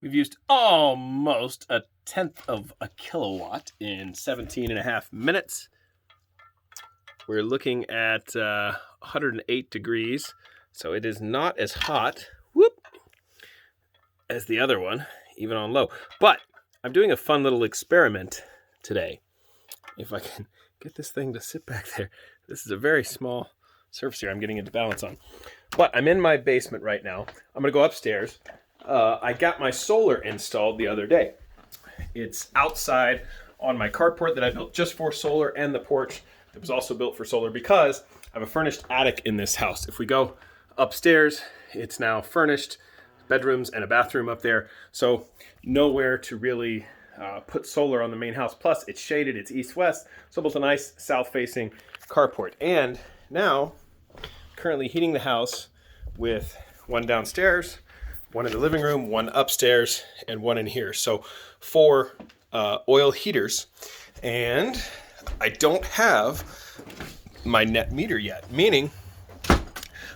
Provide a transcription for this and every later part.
We've used almost a tenth of a kilowatt in 17.5 minutes. We're looking at 108 degrees, so it is not as hot as the other one, even on low. But I'm doing a fun little experiment today. If I can get this thing to sit back there. This is a very small surface here I'm getting into balance on. But I'm in my basement right now. I'm going to go upstairs. I got my solar installed the other day. It's outside on my carport that I built just for solar, and the porch that was also built for solar because I have a furnished attic in this house. If we go upstairs, it's now furnished, bedrooms and a bathroom up there. So nowhere to really put solar on the main house. Plus it's shaded, it's east-west, so built a nice south-facing carport. And now currently heating the house with one downstairs, one in the living room, one upstairs, and one in here. So 4 oil heaters. And I don't have my net meter yet, meaning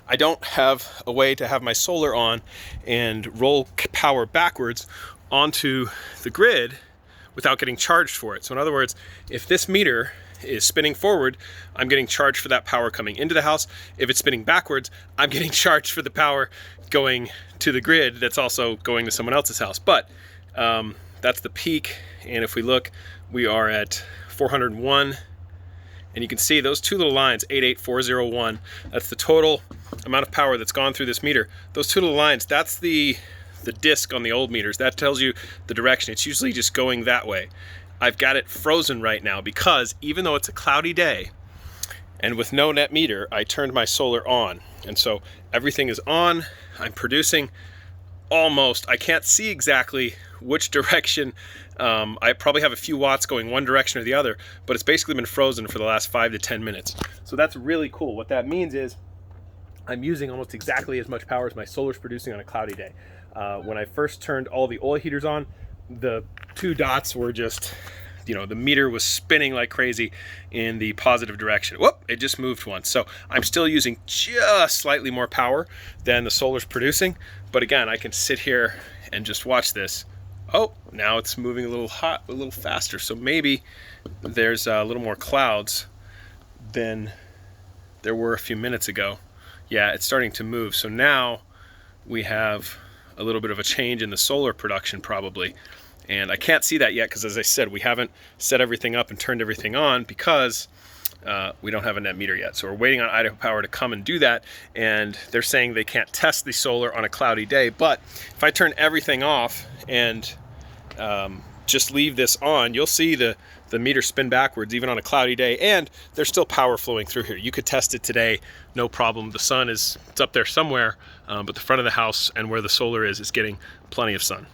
I don't have a way to have my solar on and roll power backwards onto the grid without getting charged for it. So in other words, if this meter is spinning forward, I'm getting charged for that power coming into the house. If it's spinning backwards, I'm getting charged for the power going to the grid that's also going to someone else's house. But that's the peak, and if we look, we are at 401, and you can see those 2 little lines, 88401, that's the total amount of power that's gone through this meter. Those 2 little lines, that's the disc on the old meters. That tells you the direction. It's usually just going that way. I've got it frozen right now because even though it's a cloudy day and with no net meter, I turned my solar on. And so everything is on. I'm producing almost, I can't see exactly which direction. I probably have a few watts going one direction or the other, but it's basically been frozen for the last 5 to 10 minutes. So that's really cool. What that means is I'm using almost exactly as much power as my solar's producing on a cloudy day. When I first turned all the oil heaters on, the 2 dots were just, the meter was spinning like crazy in the positive direction. Whoop, it just moved once. So I'm still using just slightly more power than the solar's producing. But again, I can sit here and just watch this. Oh, now it's moving a little faster. So maybe there's a little more clouds than there were a few minutes ago. Yeah, it's starting to move. So now we have a little bit of a change in the solar production probably. And I can't see that yet because, as I said, we haven't set everything up and turned everything on because we don't have a net meter yet. So we're waiting on Idaho Power to come and do that. And they're saying they can't test the solar on a cloudy day. But if I turn everything off and just leave this on, you'll see the meter spin backwards even on a cloudy day, and there's still power flowing through here. You could test it today, no problem. The sun it's up there somewhere, but the front of the house and where the solar is getting plenty of sun.